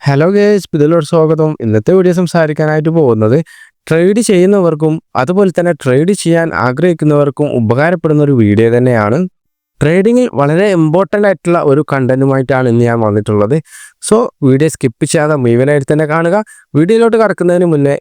Hello guys, ഇതിലൊരു സ്വാഗതം. ഇന്നത്തെ വീഡിയോ സംസാരിക്കാനായിട്ട് പോകുന്നത് ട്രേഡ് ചെയ്യുന്നവർക്കും അതുപോലെ തന്നെ ട്രേഡ് ചെയ്യാൻ ആഗ്രഹിക്കുന്നവർക്കും ഉപകാരപ്പെടുന്ന ഒരു വീഡിയോ തന്നെയാണ്. ട്രേഡിങ്ങിൽ വളരെ ഇമ്പോർട്ടൻ്റ് ആയിട്ടുള്ള ഒരു കണ്ടന്റുമായിട്ടാണ് ഇന്ന് ഞാൻ വന്നിട്ടുള്ളത്. സോ വീഡിയോ സ്കിപ്പ് ചെയ്യാതെ മുഴുവനായിട്ട് തന്നെ കാണുക. വീഡിയോയിലോട്ട് കടക്കുന്നതിന് മുന്നേ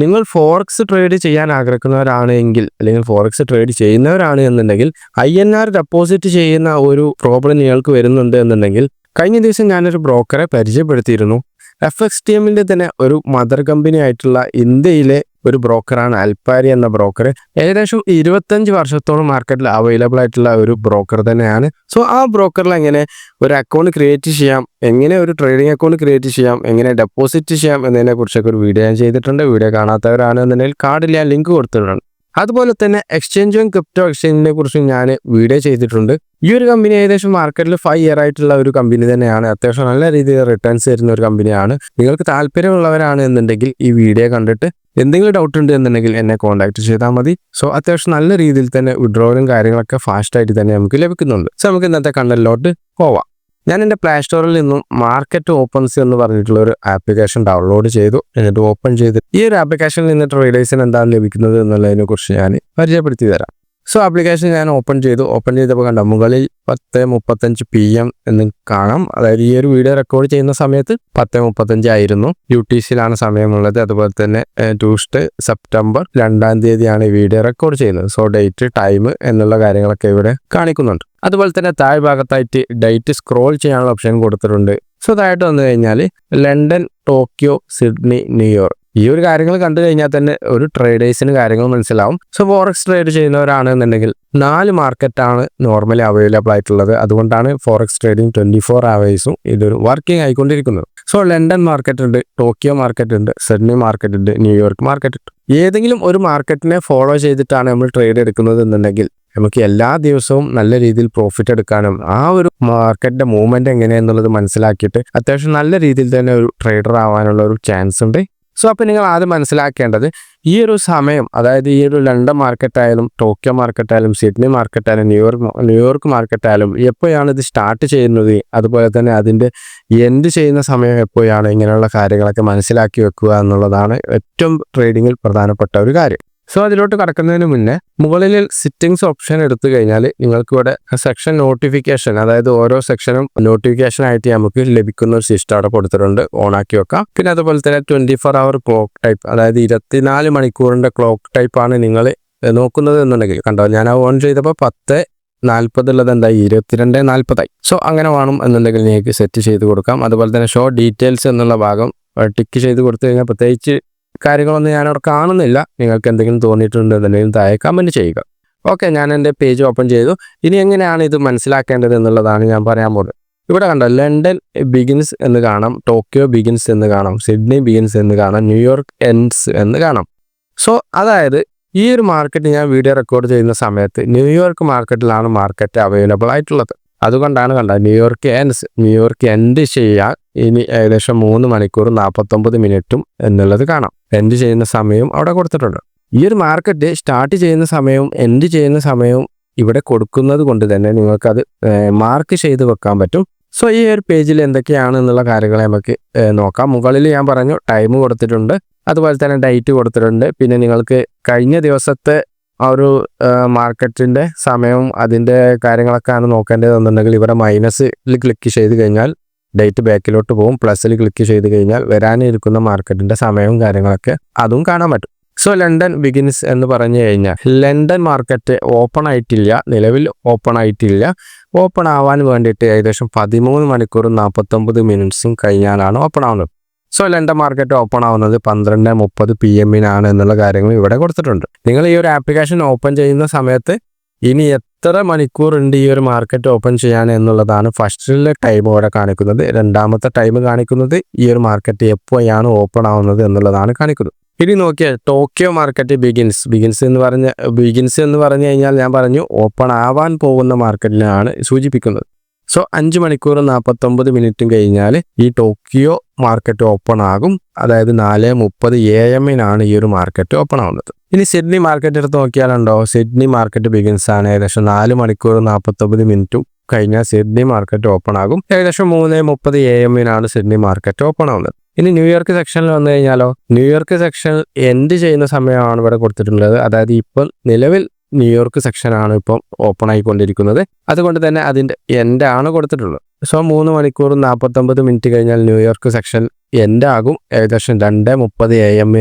നിങ്ങൾ ഫോറക്സ് ട്രേഡ് ചെയ്യാൻ ആഗ്രഹിക്കുന്നവരാണ് എങ്കിൽ, അല്ലെങ്കിൽ ഫോറക്സ് ട്രേഡ് ചെയ്യുന്നവരാണ് എന്നുണ്ടെങ്കിൽ, INR ഡെപ്പോസിറ്റ് ചെയ്യുന്ന ഒരു പ്രോബ്ലം നിങ്ങൾക്ക് വരുന്നുണ്ട് എന്നുണ്ടെങ്കിൽ, കഴിഞ്ഞ ദിവസം ഞാനൊരു ബ്രോക്കറെ പരിചയപ്പെടുത്തിയിരുന്നു. FXTMന്റെ തന്നെ ഒരു മദർ കമ്പനി ആയിട്ടുള്ള ഇന്ത്യയിലെ ഒരു ബ്രോക്കറാണ് അൽപാരി എന്ന ബ്രോക്കർ. ഏകദേശം 25 വർഷത്തോളം മാർക്കറ്റിൽ അവൈലബിൾ ആയിട്ടുള്ള ഒരു ബ്രോക്കർ തന്നെയാണ്. സോ ആ ബ്രോക്കറിൽ എങ്ങനെ ഒരു അക്കൗണ്ട് ക്രിയേറ്റ് ചെയ്യാം, എങ്ങനെ ഒരു ട്രേഡിംഗ് അക്കൗണ്ട് ക്രിയേറ്റ് ചെയ്യാം, എങ്ങനെ ഡെപ്പോസിറ്റ് ചെയ്യാം എന്നതിനെ കുറിച്ചൊക്കെ ഒരു വീഡിയോ ഞാൻ ചെയ്തിട്ടുണ്ട്. വീഡിയോ കാണാത്തവരാണെന്നുണ്ടെങ്കിൽ കാർഡിൽ ഞാൻ ലിങ്ക് കൊടുത്തിട്ടുണ്ട്. അതുപോലെ തന്നെ എക്സ്ചേഞ്ചും ക്രിപ്റ്റോ എക്സ്ചേഞ്ചിനെ കുറിച്ചും ഞാൻ വീഡിയോ ചെയ്തിട്ടുണ്ട്. ഈ ഒരു കമ്പനി ഏകദേശം മാർക്കറ്റിൽ 5 ഇയർ ആയിട്ടുള്ള ഒരു കമ്പനി തന്നെയാണ്. അത്യാവശ്യം നല്ല രീതിയിൽ റിട്ടേൺസ് തരുന്ന ഒരു കമ്പനിയാണ്. നിങ്ങൾക്ക് താല്പര്യമുള്ളവരാണ് എന്നുണ്ടെങ്കിൽ ഈ വീഡിയോ കണ്ടിട്ട് എന്തെങ്കിലും ഡൗട്ട് ഉണ്ട് എന്നുണ്ടെങ്കിൽ എന്നെ കോൺടാക്ട് ചെയ്താൽ മതി. സോ അത്യാവശ്യം നല്ല രീതിയിൽ തന്നെ വിഡ്രോവലും കാര്യങ്ങളൊക്കെ ഫാസ്റ്റായിട്ട് തന്നെ നമുക്ക് ലഭിക്കുന്നുണ്ട്. സോ നമുക്ക് ഇന്നത്തെ കണ്ടന്റിലോട്ട് പോവാം. ഞാൻ എൻ്റെ പ്ലേ സ്റ്റോറിൽ നിന്നും മാർക്കറ്റ് ഓപ്പൺസി എന്ന് പറഞ്ഞിട്ടുള്ള ഒരു ആപ്ലിക്കേഷൻ ഡൗൺലോഡ് ചെയ്തു. എന്നിട്ട് ഓപ്പൺ ചെയ്ത് ഈ ഒരു ആപ്ലിക്കേഷനിൽ നിന്ന് ട്രേഡേഴ്സിന് എന്താണ് ലഭിക്കുന്നത് എന്നുള്ളതിനെ കുറിച്ച് ഞാൻ പരിചയപ്പെടുത്തി തരാം. സോ ആപ്ലിക്കേഷൻ ഞാൻ ഓപ്പൺ ചെയ്തപ്പോൾ കണ്ട മുകളിൽ 10:35 PM എന്ന് കാണാം. അതായത് ഈ ഒരു വീഡിയോ റെക്കോർഡ് ചെയ്യുന്ന സമയത്ത് 10:35 ആയിരുന്നു. UTCയിലാണ് സമയമുള്ളത്. അതുപോലെ തന്നെ ട്യൂസ്ഡേ സെപ്റ്റംബർ 2-ാം തീയതിയാണ് ഈ വീഡിയോ റെക്കോർഡ് ചെയ്യുന്നത്. സോ ഡേറ്റ്, ടൈം എന്നുള്ള കാര്യങ്ങളൊക്കെ ഇവിടെ കാണിക്കുന്നുണ്ട്. അതുപോലെ തന്നെ താഴ്ഭാഗത്തായിട്ട് ഡേറ്റ് സ്ക്രോൾ ചെയ്യാനുള്ള ഓപ്ഷൻ കൊടുത്തിട്ടുണ്ട്. സോ അതായിട്ട് വന്നു കഴിഞ്ഞാൽ ലണ്ടൻ, ടോക്കിയോ, സിഡ്നി, ന്യൂയോർക്ക് ഈ ഒരു കാര്യങ്ങൾ കണ്ടു കഴിഞ്ഞാൽ തന്നെ ഒരു ട്രേഡേഴ്സിന് കാര്യങ്ങൾ മനസ്സിലാവും. സോ ഫോറക്സ് ട്രേഡ് ചെയ്യുന്നവരാണെന്നുണ്ടെങ്കിൽ 4 മാർക്കറ്റാണ് നോർമലി അവൈലബിൾ ആയിട്ടുള്ളത്. അതുകൊണ്ടാണ് ഫോറക്സ് ട്രേഡിംഗ് 24 hours ഇതൊരു വർക്കിംഗ് ആയിക്കൊണ്ടിരിക്കുന്നത്. സോ ലണ്ടൻ മാർക്കറ്റ് ഉണ്ട്, ടോക്കിയോ മാർക്കറ്റ് ഉണ്ട്, സിഡ്നി മാർക്കറ്റ് ഉണ്ട്, ന്യൂയോർക്ക് മാർക്കറ്റ് ഉണ്ട്. ഏതെങ്കിലും ഒരു മാർക്കറ്റിനെ ഫോളോ ചെയ്തിട്ടാണ് നമ്മൾ ട്രേഡ് എടുക്കുന്നത് എന്നുണ്ടെങ്കിൽ നമുക്ക് എല്ലാ ദിവസവും നല്ല രീതിയിൽ പ്രോഫിറ്റ് എടുക്കാനും ആ ഒരു മാർക്കറ്റിന്റെ മൂവ്മെന്റ് എങ്ങനെയാണെന്നുള്ളത് മനസ്സിലാക്കിയിട്ട് അത്യാവശ്യം നല്ല രീതിയിൽ തന്നെ ഒരു ട്രേഡർ ആവാനുള്ള ഒരു ചാൻസ് ഉണ്ട്. സോ അപ്പോൾ നിങ്ങൾ ആദ്യം മനസ്സിലാക്കേണ്ടത് ഈ ഒരു സമയം, അതായത് ഈ ഒരു ലണ്ടൻ മാർക്കറ്റായാലും ടോക്കിയോ മാർക്കറ്റായാലും സിഡ്നി മാർക്കറ്റായാലും ന്യൂയോർക്ക് മാർക്കറ്റായാലും എപ്പോഴാണ് ഇത് സ്റ്റാർട്ട് ചെയ്യുന്നത്, അതുപോലെ തന്നെ അതിൻ്റെ എൻഡ് ചെയ്യുന്ന സമയം എപ്പോഴാണ്, ഇങ്ങനെയുള്ള കാര്യങ്ങളൊക്കെ മനസ്സിലാക്കി വെക്കുക എന്നുള്ളതാണ് ഏറ്റവും ട്രേഡിങ്ങിൽ പ്രധാനപ്പെട്ട ഒരു കാര്യം. സോ അതിലോട്ട് കടക്കുന്നതിന് മുന്നേ മുകളിൽ സിറ്റിംഗ്സ് ഓപ്ഷൻ എടുത്തു കഴിഞ്ഞാൽ നിങ്ങൾക്ക് ഇവിടെ സെക്ഷൻ നോട്ടിഫിക്കേഷൻ, അതായത് ഓരോ സെക്ഷനും നോട്ടിഫിക്കേഷൻ ആയിട്ട് നമുക്ക് ലഭിക്കുന്ന ഒരു സിസ്റ്റം അവിടെ കൊടുത്തിട്ടുണ്ട്. ഓണാക്കി വെക്കാം. പിന്നെ അതുപോലെ തന്നെ 24 hour ക്ലോക്ക് ടൈപ്പ്, അതായത് 24 മണിക്കൂറിൻ്റെ ക്ലോക്ക് ടൈപ്പാണ് നിങ്ങൾ നോക്കുന്നത് എന്നുണ്ടെങ്കിൽ കണ്ടോ, ഞാൻ ഓൺ ചെയ്തപ്പോൾ 10:40 ഉള്ളത് എന്തായി 22:40. സോ അങ്ങനെ വേണം എന്നുണ്ടെങ്കിൽ നിങ്ങൾക്ക് സെറ്റ് ചെയ്ത് കൊടുക്കാം. അതുപോലെ തന്നെ ഷോ ഡീറ്റെയിൽസ് എന്നുള്ള ഭാഗം ടിക്ക് ചെയ്ത് കൊടുത്തു കഴിഞ്ഞാൽ പ്രത്യേകിച്ച് കാര്യങ്ങളൊന്നും ഞാനവിടെ കാണുന്നില്ല. നിങ്ങൾക്ക് എന്തെങ്കിലും തോന്നിയിട്ടുണ്ടെന്നുണ്ടെങ്കിൽ താഴെ കമൻറ്റ് ചെയ്യുക. ഓക്കെ, ഞാൻ എൻ്റെ പേജ് ഓപ്പൺ ചെയ്തു. ഇനി എങ്ങനെയാണ് ഇത് മനസ്സിലാക്കേണ്ടത് എന്നുള്ളതാണ് ഞാൻ പറയാൻ പോകുന്നത്. ഇവിടെ കണ്ടോ, ലണ്ടൻ ബിഗിൻസ് എന്ന് കാണാം, ടോക്കിയോ ബിഗിൻസ് എന്ന് കാണാം, സിഡ്നി ബിഗിൻസ് എന്ന് കാണാം, ന്യൂയോർക്ക് എൻഡ്സ് എന്ന് കാണാം. സോ അതായത് ഈ ഒരു മാർക്കറ്റ് ഞാൻ വീഡിയോ റെക്കോർഡ് ചെയ്യുന്ന സമയത്ത് ന്യൂയോർക്ക് മാർക്കറ്റിലാണ് മാർക്കറ്റ് അവൈലബിൾ ആയിട്ടുള്ളത്. അതുകൊണ്ടാണ് ന്യൂയോർക്ക് എൻഡ് ചെയ്യാൻ ഇനി ഏകദേശം 3 മണിക്കൂർ 49 മിനിറ്റും എന്നുള്ളത് കാണാം. എൻഡ് ചെയ്യുന്ന സമയവും അവിടെ കൊടുത്തിട്ടുണ്ട്. ഈ ഒരു മാർക്കറ്റ് സ്റ്റാർട്ട് ചെയ്യുന്ന സമയവും എൻഡ് ചെയ്യുന്ന സമയവും ഇവിടെ കൊടുക്കുന്നത് കൊണ്ട് തന്നെ നിങ്ങൾക്കത് മാർക്ക് ചെയ്ത് വെക്കാൻ പറ്റും. സോ ഈ ഒരു പേജിൽ എന്തൊക്കെയാണ് എന്നുള്ള കാര്യങ്ങൾ നമുക്ക് നോക്കാം. മുകളിൽ ഞാൻ പറഞ്ഞു ടൈം കൊടുത്തിട്ടുണ്ട്, അതുപോലെ തന്നെ ഡേറ്റ് കൊടുത്തിട്ടുണ്ട്. പിന്നെ നിങ്ങൾക്ക് കഴിഞ്ഞ ദിവസത്തെ ആ ഒരു മാർക്കറ്റിൻ്റെ സമയവും അതിൻ്റെ കാര്യങ്ങളൊക്കെയാണ് നോക്കേണ്ടതെന്നുണ്ടെങ്കിൽ ഇവിടെ മൈനസിൽ ക്ലിക്ക് ചെയ്ത് കഴിഞ്ഞാൽ ഡേറ്റ് ബാക്കിലോട്ട് പോകും. പ്ലസ്സിൽ ക്ലിക്ക് ചെയ്ത് കഴിഞ്ഞാൽ വരാനിരിക്കുന്ന മാർക്കറ്റിൻ്റെ സമയവും കാര്യങ്ങളൊക്കെ അതും കാണാൻ പറ്റും. സോ ലണ്ടൻ ബിഗിൻസ് എന്ന് പറഞ്ഞു കഴിഞ്ഞാൽ ലണ്ടൻ മാർക്കറ്റ് ഓപ്പൺ ആയിട്ടില്ല, നിലവിൽ ഓപ്പൺ ആയിട്ടില്ല. ഓപ്പൺ ആവാൻ വേണ്ടിയിട്ട് ഏകദേശം 13 മണിക്കൂറും 49 മിനിറ്റ്സും കഴിഞ്ഞാലാണ് ഓപ്പൺ ആവുന്നത്. സോ ലണ്ടൻ മാർക്കറ്റ് ഓപ്പൺ ആവുന്നത് 12:30 PM എന്നുള്ള കാര്യങ്ങൾ ഇവിടെ കൊടുത്തിട്ടുണ്ട്. നിങ്ങൾ ഈ ഒരു ആപ്ലിക്കേഷൻ ഓപ്പൺ ചെയ്യുന്ന സമയത്ത് ഇനി എത്ര മണിക്കൂറുണ്ട് ഈ ഒരു മാർക്കറ്റ് ഓപ്പൺ ചെയ്യാൻ എന്നുള്ളതാണ് ഫസ്റ്റിലെ ടൈം ഇവിടെ കാണിക്കുന്നത്. രണ്ടാമത്തെ ടൈം കാണിക്കുന്നത് ഈ ഒരു മാർക്കറ്റ് എപ്പോഴാണ് ഓപ്പൺ ആവുന്നത് എന്നുള്ളതാണ് കാണിക്കുന്നത്. ഇനി നോക്കിയാൽ ടോക്കിയോ മാർക്കറ്റ് ബിഗിൻസ് എന്ന് പറഞ്ഞു കഴിഞ്ഞാൽ ഞാൻ പറഞ്ഞു ഓപ്പൺ ആവാൻ പോകുന്ന മാർക്കറ്റിനാണ് സൂചിപ്പിക്കുന്നത്. സോ 5 മണിക്കൂർ 49 മിനിറ്റും കഴിഞ്ഞാൽ ഈ ടോക്കിയോ മാർക്കറ്റ് ഓപ്പൺ ആകും. അതായത് 4:30 AM ഈ ഒരു മാർക്കറ്റ് ഓപ്പൺ ആവുന്നത്. ഇനി സിഡ്നി മാർക്കറ്റ് എടുത്ത് നോക്കിയാലുണ്ടോ, സിഡ്നി മാർക്കറ്റ് ബിഗിൻസ് ആണ്. ഏകദേശം 4 മണിക്കൂർ 49 മിനിറ്റും കഴിഞ്ഞാൽ സിഡ്നി മാർക്കറ്റ് ഓപ്പൺ ആകും. ഏകദേശം 3:30 AM സിഡ്നി മാർക്കറ്റ് ഓപ്പൺ ആവുന്നത്. ഇനി ന്യൂയോർക്ക് സെക്ഷനിൽ വന്നു കഴിഞ്ഞാലോ, ന്യൂയോർക്ക് സെക്ഷൻ എൻഡ് ചെയ്യുന്ന സമയമാണ് ഇവിടെ കൊടുത്തിട്ടുള്ളത്. അതായത് ഇപ്പോൾ നിലവിൽ ന്യൂയോർക്ക് സെക്ഷനാണ് ഇപ്പം ഓപ്പൺ ആയിക്കൊണ്ടിരിക്കുന്നത്. അതുകൊണ്ട് തന്നെ അതിൻ്റെ എൻഡാണ് കൊടുത്തിട്ടുള്ളത്. സോ 3 മണിക്കൂറും 49 മിനിറ്റ് കഴിഞ്ഞാൽ ന്യൂയോർക്ക് സെക്ഷൻ എൻഡ് ആകും. ഏകദേശം 2:30 AM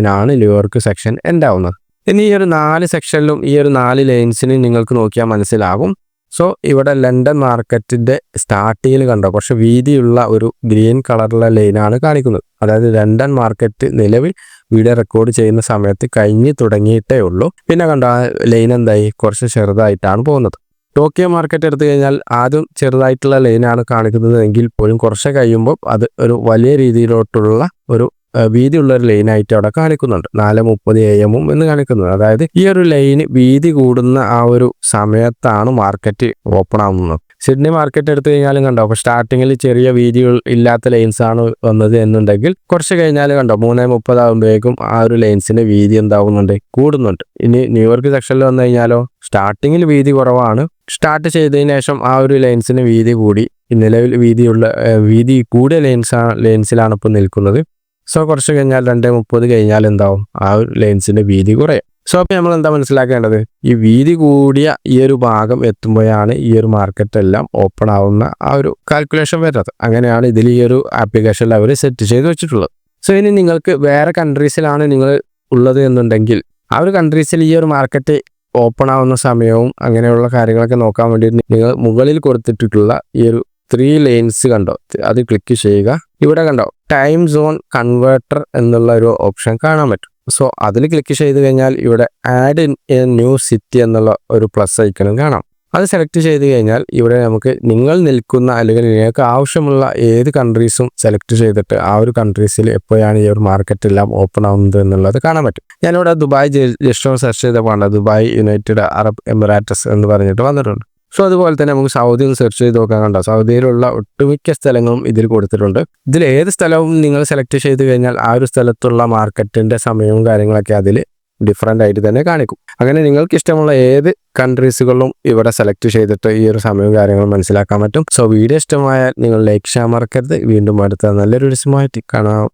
ന്യൂയോർക്ക് സെക്ഷൻ എൻഡ് ആവുന്നത്. ഇനി ഈ ഒരു 4 സെക്ഷനിലും ഈ ഒരു 4 ലൈൻസിനും നിങ്ങൾക്ക് നോക്കിയാൽ മനസ്സിലാകും. സോ ഇവിടെ ലണ്ടൻ മാർക്കറ്റിൻ്റെ സ്റ്റാർട്ടിങ്ങിൽ കണ്ടോ കുറച്ച് വീതിയുള്ള ഒരു ഗ്രീൻ കളറുള്ള ലൈനാണ് കാണിക്കുന്നത്. അതായത് ലണ്ടൻ മാർക്കറ്റ് നിലവിൽ വീഡിയോ റെക്കോർഡ് ചെയ്യുന്ന സമയത്ത് കഴിഞ്ഞ് തുടങ്ങിയിട്ടേ ഉള്ളൂ. പിന്നെ കണ്ടോ ആ ലൈൻ എന്തായി കുറച്ച് ചെറുതായിട്ടാണ് പോകുന്നത്. ടോക്കിയോ മാർക്കറ്റ് എടുത്തു കഴിഞ്ഞാൽ ആദ്യം ചെറുതായിട്ടുള്ള ലൈനാണ് കാണിക്കുന്നത് എങ്കിൽ പോലും കുറച്ച് കഴിയുമ്പോൾ അത് ഒരു വലിയ രീതിയിലോട്ടുള്ള ഒരു വീതിയുള്ള ഒരു ലൈനായിട്ട് അവിടെ കാണിക്കുന്നുണ്ട്. 4:30 AM എന്ന് കാണിക്കുന്നത്. അതായത് ഈ ഒരു ലൈന് വീതി കൂടുന്ന ആ ഒരു സമയത്താണ് മാർക്കറ്റ് ഓപ്പൺ ആവുന്നത്. സിഡ്നി മാർക്കറ്റ് എടുത്തു കഴിഞ്ഞാലും കണ്ടോ അപ്പോൾ സ്റ്റാർട്ടിങ്ങിൽ ചെറിയ വീതികൾ ഇല്ലാത്ത ലൈൻസ് ആണ് വന്നത് എന്നുണ്ടെങ്കിൽ കുറച്ച് കഴിഞ്ഞാൽ കണ്ടോ 3:30 ആകുമ്പോഴേക്കും ആ ഒരു ലൈൻസിന്റെ വീതി എന്താവുന്നുണ്ട്, കൂടുന്നുണ്ട്. ഇനി ന്യൂയോർക്ക് സെക്ഷനിൽ വന്നു കഴിഞ്ഞാലോ സ്റ്റാർട്ടിങ്ങിൽ വീതി കുറവാണ്. സ്റ്റാർട്ട് ചെയ്തതിന് ശേഷം ആ ഒരു ലൈൻസിന് വീതി കൂടി നിലവിൽ വീതി കൂടിയ ലൈൻസിലാണ് ഇപ്പോൾ നിൽക്കുന്നത്. സോ കുറച്ച് കഴിഞ്ഞാൽ 2:30 കഴിഞ്ഞാൽ എന്താവും ആ ഒരു ലൈൻസിന്റെ വീതി കുറയും. സോ അപ്പോൾ നമ്മൾ എന്താ മനസ്സിലാക്കേണ്ടത്, ഈ വീതി കൂടിയ ഈ ഒരു ഭാഗം എത്തുമ്പോഴാണ് ഈ ഒരു മാർക്കറ്റ് എല്ലാം ഓപ്പൺ ആവുന്ന ആ ഒരു കാൽക്കുലേഷൻ വരുന്നത്. അങ്ങനെയാണ് ഇതിൽ ഈ ഒരു ആപ്ലിക്കേഷനിൽ അവർ സെറ്റ് ചെയ്ത് വെച്ചിട്ടുള്ളത്. സോ ഇനി നിങ്ങൾക്ക് വേറെ കൺട്രീസിലാണ് നിങ്ങൾ ഉള്ളത് എന്നുണ്ടെങ്കിൽ ആ ഒരു കൺട്രീസിൽ ഈ ഒരു മാർക്കറ്റ് ഓപ്പൺ ആവുന്ന സമയവും അങ്ങനെയുള്ള കാര്യങ്ങളൊക്കെ നോക്കാൻ വേണ്ടി നിങ്ങൾ മുകളിൽ കൊടുത്തിട്ടുള്ള ഈ ഒരു 3 ലൈൻസ് കണ്ടോ അത് ക്ലിക്ക് ചെയ്യുക. ഇവിടെ കണ്ടോ ടൈം സോൺ കൺവേർട്ടർ എന്നുള്ള ഒരു ഓപ്ഷൻ കാണാൻ പറ്റും. സോ അതിൽ ക്ലിക്ക് ചെയ്ത് കഴിഞ്ഞാൽ ഇവിടെ add in A new city എന്നുള്ള ഒരു പ്ലസ് ഐക്കണും കാണാം. അത് സെലക്ട് ചെയ്ത് കഴിഞ്ഞാൽ ഇവിടെ നമുക്ക് നിങ്ങൾ നിൽക്കുന്ന അല്ലെങ്കിൽ നിങ്ങൾക്ക് ആവശ്യമുള്ള ഏത് കൺട്രീസും സെലക്ട് ചെയ്തിട്ട് ആ ഒരു കൺട്രീസിൽ എപ്പോഴാണ് ഈ ഒരു മാർക്കറ്റ് എല്ലാം ഓപ്പൺ ആവുന്നത് എന്നുള്ളത് കാണാൻ പറ്റും. ഞാനിവിടെ ദുബായ് ജസ്റ്റ് സെർച്ച് ചെയ്തപ്പോൾ ദുബായ് യുണൈറ്റഡ് അറബ് എമിറേറ്റ്സ് എന്ന് പറഞ്ഞിട്ട് വന്നിട്ടുണ്ട്. സോ അതുപോലെ തന്നെ നമുക്ക് സൗദി ഒന്ന് സെർച്ച് ചെയ്ത് നോക്കാൻ കണ്ടോ, സൗദിയിലുള്ള ഒട്ടുമിക്ക സ്ഥലങ്ങളും ഇതിൽ കൊടുത്തിട്ടുണ്ട്. ഇതിൽ ഏത് സ്ഥലവും നിങ്ങൾ സെലക്ട് ചെയ്ത് കഴിഞ്ഞാൽ ആ ഒരു സ്ഥലത്തുള്ള മാർക്കറ്റിന്റെ സമയവും കാര്യങ്ങളൊക്കെ അതിൽ ഡിഫറൻ്റ് ആയിട്ട് തന്നെ കാണിക്കും. അങ്ങനെ നിങ്ങൾക്ക് ഇഷ്ടമുള്ള ഏത് കൺട്രീസുകളിലും ഇവിടെ സെലക്ട് ചെയ്തിട്ട് ഈ ഒരു സമയവും കാര്യങ്ങളും മനസ്സിലാക്കാൻ പറ്റും. സോ വീഡിയോ ഇഷ്ടമായാൽ നിങ്ങൾ ലൈക്ക് ചെയ്യാൻ മറക്കരുത്. വീണ്ടും അടുത്ത നല്ലൊരു വിഷയമായിട്ട് കാണാം.